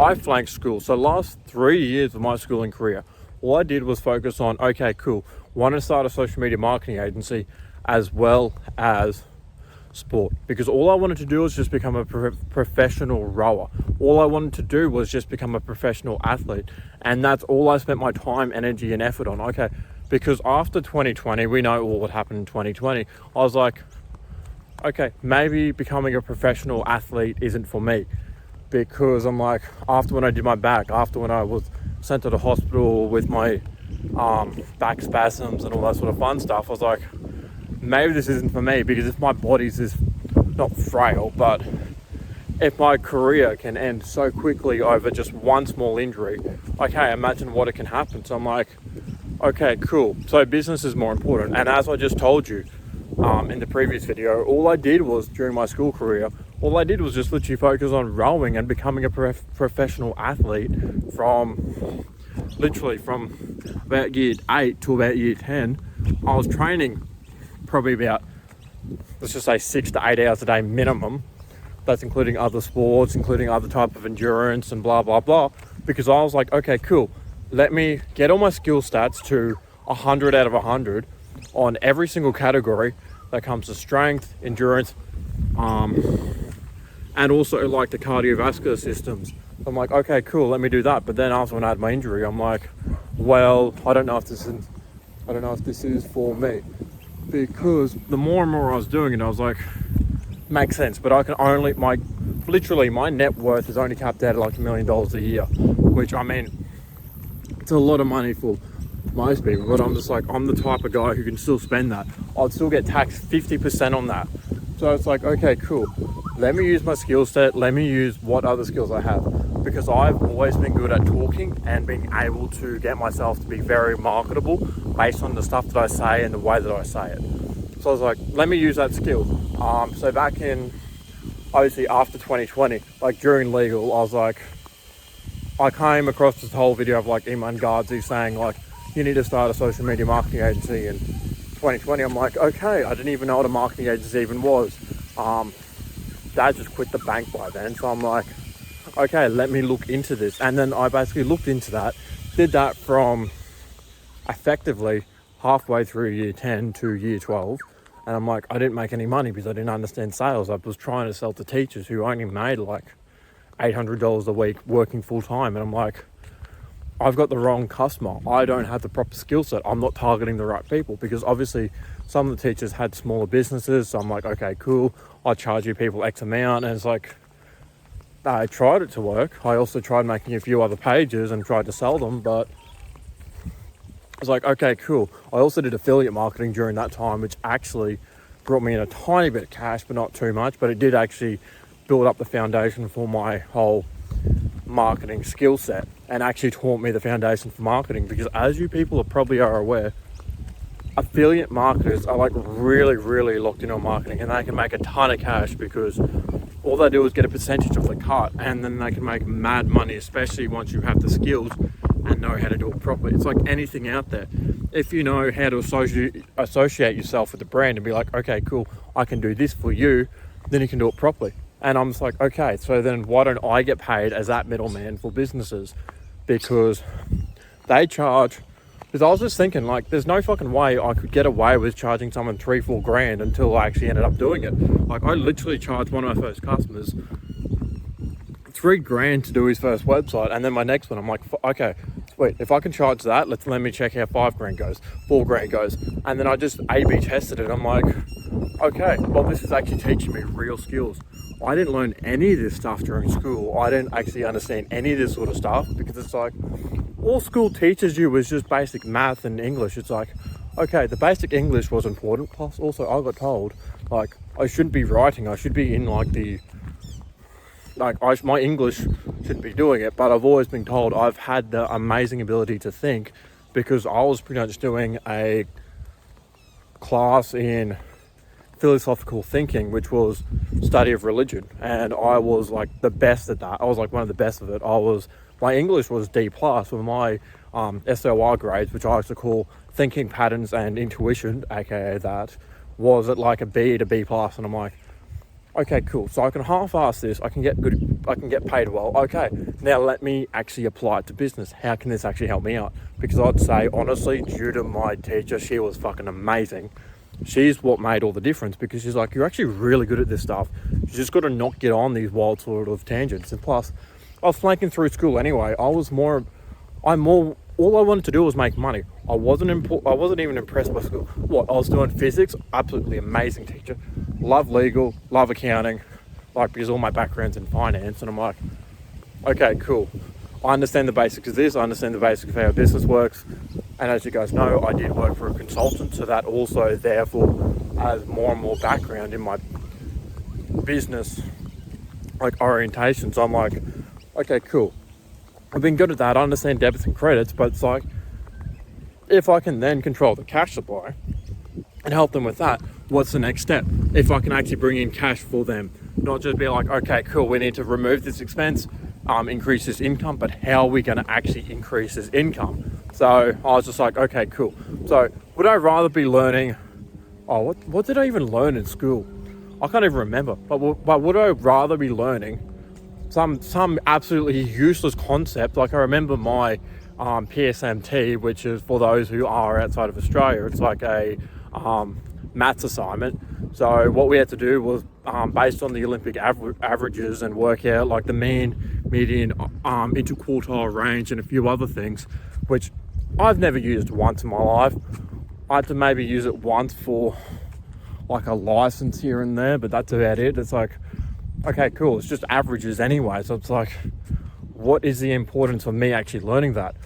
I flanked school. So last 3 years of my schooling career, all I did was focus on, okay, cool, want to start a social media marketing agency as well as sport, because all I wanted to do was just become a professional rower. All I wanted to do was just become a professional athlete, and that's all I spent my time, energy, and effort on. Okay, because after 2020, we know all what happened in 2020. I was like, okay, maybe becoming a professional athlete isn't for me, because I'm like, after when I did my back, after when I was sent to the hospital with my back spasms and all that sort of fun stuff, I was like, maybe this isn't for me, because if my body's is not frail, but if my career can end so quickly over just one small injury, okay, imagine what it can happen. So I'm like, okay, cool. So business is more important. And as I just told you in the previous video, all I did was, during my school career, all I did was just literally focus on rowing and becoming a professional athlete from about year 8 to about year 10. I was training probably about, let's just say, 6 to 8 hours a day minimum. That's including other sports, including other type of endurance and blah, blah, blah. Because I was like, okay, cool. Let me get all my skill stats to 100 out of 100 on every single category that comes to strength, endurance, and also like the cardiovascular systems. I'm like, okay, cool, let me do that. But then after when I had my injury, I'm like, well, I don't know if this is for me. Because the more and more I was doing it, I was like, makes sense, but I can only, my net worth is only capped out at like $1 million a year, which, I mean, it's a lot of money for most people, but I'm just like, I'm the type of guy who can still spend that. I'd still get taxed 50% on that. So it's like, okay, cool. Let me use my skill set. Let me use what other skills I have, because I've always been good at talking and being able to get myself to be very marketable based on the stuff that I say and the way that I say it. So I was like, let me use that skill. So back in, obviously after 2020, like during legal, I was like, I came across this whole video of like Iman Ghazi saying like, you need to start a social media marketing agency in 2020. I'm like, okay, I didn't even know what a marketing agency even was. Dad just quit the bank by then. So I'm like, okay, let me look into this. And then I basically looked into that, did that from effectively halfway through year 10 to year 12. And I'm like, I didn't make any money because I didn't understand sales. I was trying to sell to teachers who only made like $800 a week working full time. And I'm like, I've got the wrong customer. I don't have the proper skill set. I'm not targeting the right people, because obviously some of the teachers had smaller businesses. So I'm like, okay, cool. I'll charge you people X amount. And it's like, I tried it to work. I also tried making a few other pages and tried to sell them, but I was like, okay, cool. I also did affiliate marketing during that time, which actually brought me in a tiny bit of cash, but not too much. But it did actually build up the foundation for my whole marketing skill set, and actually taught me the foundation for marketing, because as you people probably are aware, affiliate marketers are like really, really locked in on marketing, and they can make a ton of cash because all they do is get a percentage of the cut, and then they can make mad money, especially once you have the skills and know how to do it properly. It's like anything out there. If you know how to associate yourself with the brand and be like, okay, cool, I can do this for you, then you can do it properly. And I'm just like, okay, so then why don't I get paid as that middleman for businesses? Because they charge, because I was just thinking, like, there's no fucking way I could get away with charging someone $3-4 grand until I actually ended up doing it. Like, I literally charged one of my first customers $3 grand to do his first website, and then my next one, I'm like, okay, sweet, if I can charge that, let me check how $5 grand goes, $4 grand goes. And then I just A/B tested it. I'm like, okay, well, this is actually teaching me real skills. I didn't learn any of this stuff during school. I didn't actually understand any of this sort of stuff, because it's like, all school teaches you was just basic math and English. It's like, okay, the basic English was important. Plus also I got told, like, I shouldn't be writing. I should be in like my English should be doing it. But I've always been told I've had the amazing ability to think, because I was pretty much doing a class in philosophical thinking, which was study of religion, and I was like the best at that. I was like one of the best of it. My English was D+ with my SOR grades, which I like to call thinking patterns and intuition, aka that, was at like a B to B+, and I'm like, Okay, cool. So I can half-ass this. I can get paid well. Okay, now let me actually apply it to business. How can this actually help me out? Because I'd say, honestly, due to my teacher, she was fucking amazing. She's what made all the difference, because she's like, you're actually really good at this stuff. You just got to not get on these wild sort of tangents. And plus, I was flanking through school anyway. All I wanted to do was make money. I wasn't even impressed by school. What, I was doing physics, absolutely amazing teacher. Love legal, love accounting, like, because all my background's in finance, and I'm like, okay, cool. I understand the basics of this, I understand the basics of how business works, and as you guys know, I did work for a consultant, so that also therefore has more and more background in my business, like, orientation. So I'm like, okay, cool. I've been good at that. I understand debits and credits, but it's like, if I can then control the cash supply and help them with that, what's the next step? If I can actually bring in cash for them, not just be like, okay, cool, we need to remove this expense, increase this income, but how are we going to actually increase this income? So I was just like, okay, cool. So would I rather be learning, what did I even learn in school? I can't even remember, but would I rather be learning some absolutely useless concept? Like, I remember my PSMT, which is, for those who are outside of Australia, it's like a maths assignment. So what we had to do was, based on the Olympic averages, and work out like the mean, median, interquartile range, and a few other things, which I've never used once in my life. I had to maybe use it once for like a license here and there, but that's about it. It's like, okay, cool, it's just averages anyway. So it's like, what is the importance of me actually learning that?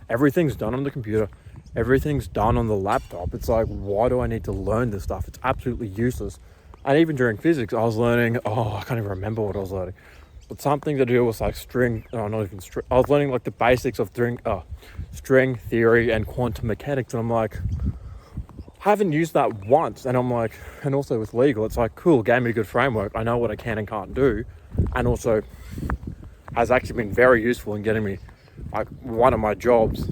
Everything's done on the computer. Everything's done on the laptop. It's like, why do I need to learn this stuff? It's absolutely useless. And even during physics, I was learning, I can't even remember what I was learning, but something to do with like I was learning like the basics of string theory and quantum mechanics. And I'm like, haven't used that once. And I'm like, and also with legal, it's like, cool, gave me a good framework. I know what I can and can't do. And also has actually been very useful in getting me like one of my jobs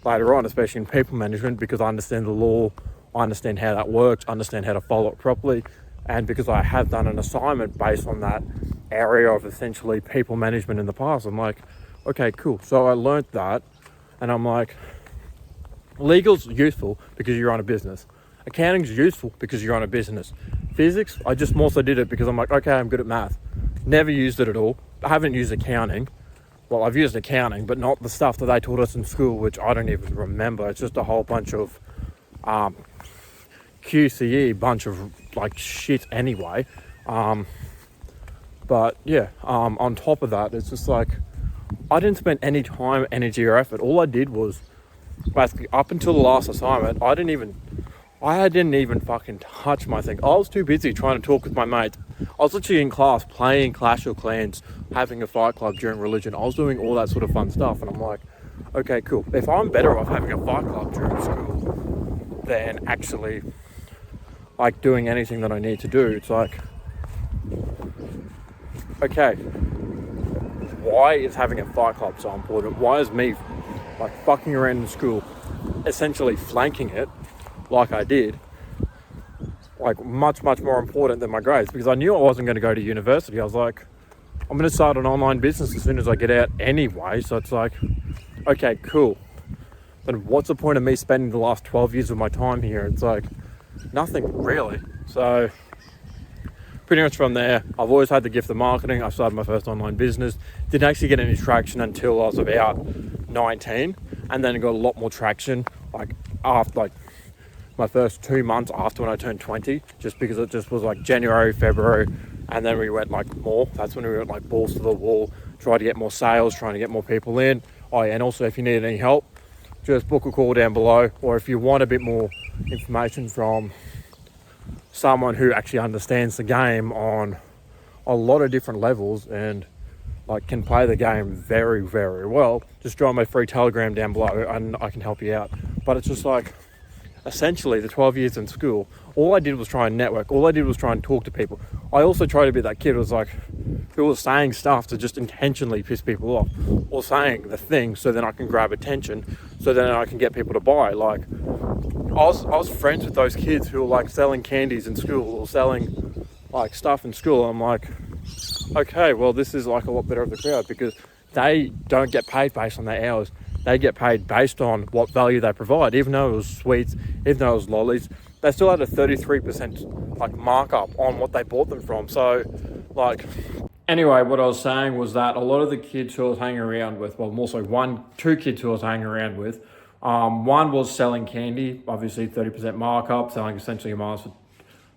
later on, especially in people management, because I understand the law, I understand how that works, understand how to follow it properly. And because I have done an assignment based on that area of essentially people management in the past, I'm like, okay, cool. So I learned that, and I'm like, legal's useful because you're on a business. Accounting's useful because you're on a business. Physics, I just more so did it because I'm like, okay, I'm good at math. Never used it at all. I haven't used accounting. Well, I've used accounting, but not the stuff that they taught us in school, which I don't even remember. It's just a whole bunch of QCE, bunch of like shit anyway. But yeah, on top of that, it's just like, I didn't spend any time, energy, or effort. All I did was, basically, up until the last assignment, I didn't even fucking touch my thing. I was too busy trying to talk with my mates. I was literally in class playing Clash of Clans, having a fight club during religion. I was doing all that sort of fun stuff, and I'm like, okay, cool. If I'm better off having a fight club during school than actually like doing anything that I need to do, it's like, okay, why is having a fight club so important? Why is me like fucking around in school, essentially flanking it like I did, like much more important than my grades? Because I knew I wasn't going to go to university. I was like, I'm going to start an online business as soon as I get out anyway. So it's like, okay, cool. Then what's the point of me spending the last 12 years of my time here? It's like, nothing really. So pretty much from there, I've always had the gift of marketing. I started my first online business. Didn't actually get any traction until I was about 19, and then it got a lot more traction like after like my first 2 months after when I turned 20, just because it just was like January, February, and then we went like more. That's when we went like balls to the wall, trying to get more sales, trying to get more people in. Oh yeah, and also if you need any help, just book a call down below, or if you want a bit more information from someone who actually understands the game on a lot of different levels and like can play the game very, very well, just join my free Telegram down below and I can help you out. But it's just like, essentially the 12 years in school, all I did was try and network. All I did was try and talk to people. I also tried to be that kid who was like, who was saying stuff to just intentionally piss people off, or saying the thing so then I can grab attention, so then I can get people to buy. Like, I was friends with those kids who were like selling candies in school, or selling like stuff in school. I'm like, okay, well, this is like a lot better of the crowd because they don't get paid based on their hours. They get paid based on what value they provide. Even though it was sweets, even though it was lollies, they still had a 33% like markup on what they bought them from. So like, anyway, what I was saying was that a lot of the kids who I was hanging around with, well, more so two kids who I was hanging around with, one was selling candy, obviously 30% markup, selling essentially a Mars for,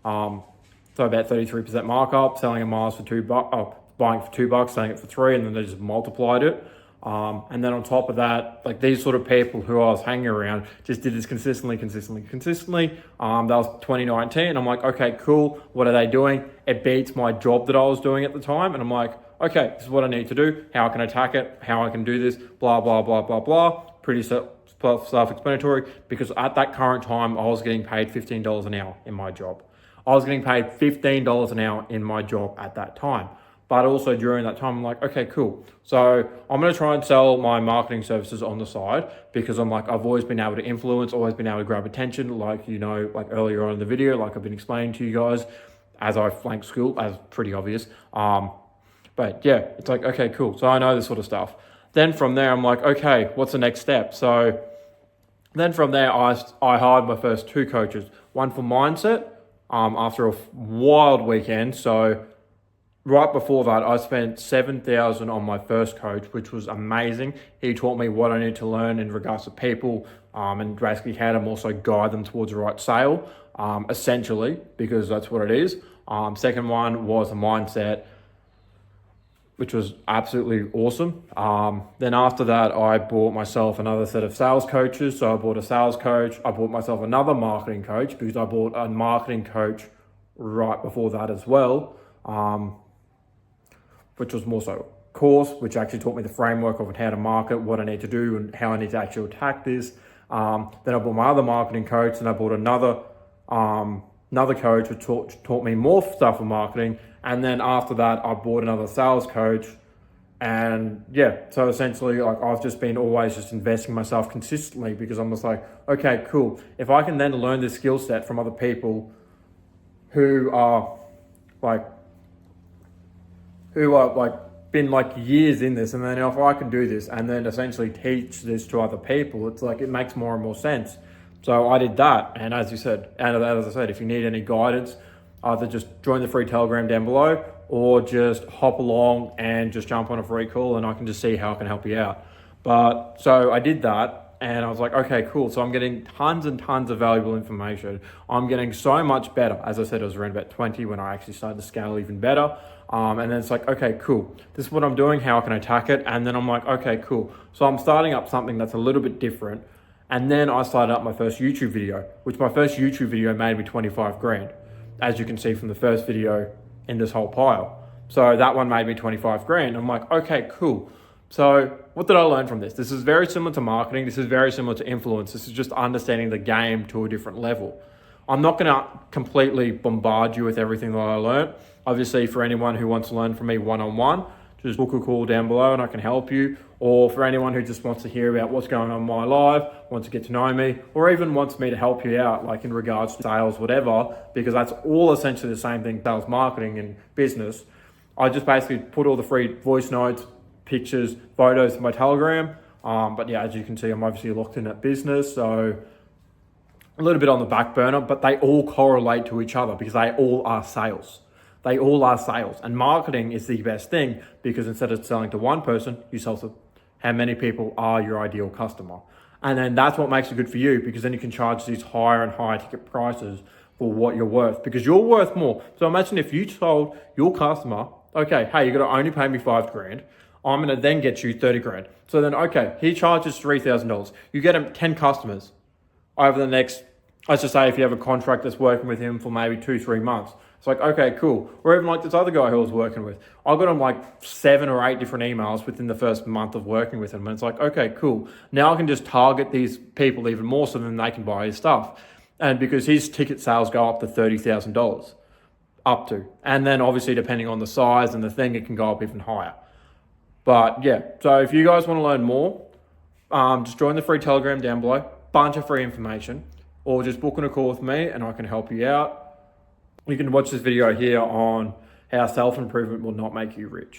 so about 33% markup, selling a Mars for $2, buying for $2, selling it for $3, and then they just multiplied it. And then on top of that, like these sort of people who I was hanging around just did this consistently. That was 2019. I'm like, okay, cool. What are they doing? It beats my job that I was doing at the time. And I'm like, okay, this is what I need to do. How I can attack it, how I can do this, blah, blah, blah, blah, blah. Pretty self-explanatory, because at that current time, I was getting paid $15 an hour in my job. I was getting paid $15 an hour in my job at that time. But also during that time, I'm like, okay, cool. So I'm going to try and sell my marketing services on the side, because I'm like, I've always been able to influence, always been able to grab attention, like, you know, like earlier on in the video, like I've been explaining to you guys as I flank school, as pretty obvious. But yeah, it's like, okay, cool. So I know this sort of stuff. Then from there, I'm like, okay, what's the next step? So then from there, I hired my first two coaches, one for mindset, after a wild weekend. So right before that, I spent $7,000 on my first coach, which was amazing. He taught me what I need to learn in regards to people, and basically how to also guide them towards the right sale, essentially, because that's what it is. Second one was a mindset, which was absolutely awesome. Then after that, I bought myself another set of sales coaches. So I bought a sales coach. I bought myself another marketing coach, because I bought a marketing coach right before that as well, which was more so a course, which actually taught me the framework of how to market, what I need to do, and how I need to actually attack this. Then I bought my other marketing coach, and I bought another coach who taught me more stuff in marketing. And then after that, I bought another sales coach. And yeah, so essentially, like, I've just been always just investing myself consistently, because I'm just like, okay, cool. If I can then learn this skill set from other people who are been like years in this, and then if I can do this and then essentially teach this to other people, it's like, it makes more and more sense. So I did that. And as I said, if you need any guidance, either just join the free Telegram down below, or just hop along and just jump on a free call, and I can just see how I can help you out. But so I did that, and I was like, okay, cool. So I'm getting tons and tons of valuable information. I'm getting so much better. As I said, I was around about 20 when I actually started to scale even better. And then it's like, okay, cool. This is what I'm doing. How can I attack it? And then I'm like, okay, cool. So I'm starting up something that's a little bit different. And then I started up my first YouTube video, which my first YouTube video made me 25 grand, as you can see from the first video in this whole pile. So that one made me 25 grand. I'm like, okay, cool. So what did I learn from this? This is very similar to marketing. This is very similar to influence. This is just understanding the game to a different level. I'm not going to completely bombard you with everything that I learned. Obviously, for anyone who wants to learn from me one-on-one, just book a call down below and I can help you. Or for anyone who just wants to hear about what's going on in my life, wants to get to know me, or even wants me to help you out, like in regards to sales, whatever, because that's all essentially the same thing, sales, marketing, and business. I just basically put all the free voice notes, pictures, photos in my Telegram. But yeah, as you can see, I'm obviously locked in at business, so a little bit on the back burner, but they all correlate to each other because they all are sales. They all are sales, and marketing is the best thing, because instead of selling to one person, you sell to how many people are your ideal customer. And then that's what makes it good for you, because then you can charge these higher and higher ticket prices for what you're worth, because you're worth more. So imagine if you told your customer, okay, hey, you're gonna only pay me 5 grand. I'm gonna then get you 30 grand. So then, okay, he charges $3,000. You get him 10 customers over the next, let's just say if you have a contract that's working with him for maybe 2-3 months. It's like, okay, cool. Or even like this other guy who I was working with. I got him like 7 or 8 different emails within the first month of working with him. And it's like, okay, cool. Now I can just target these people even more, so then they can buy his stuff. And because his ticket sales go up to $30,000, up to. And then obviously depending on the size and the thing, it can go up even higher. But yeah, so if you guys want to learn more, just join the free Telegram down below. Bunch of free information. Or just book in a call with me and I can help you out. You can watch this video here on how self-improvement will not make you rich.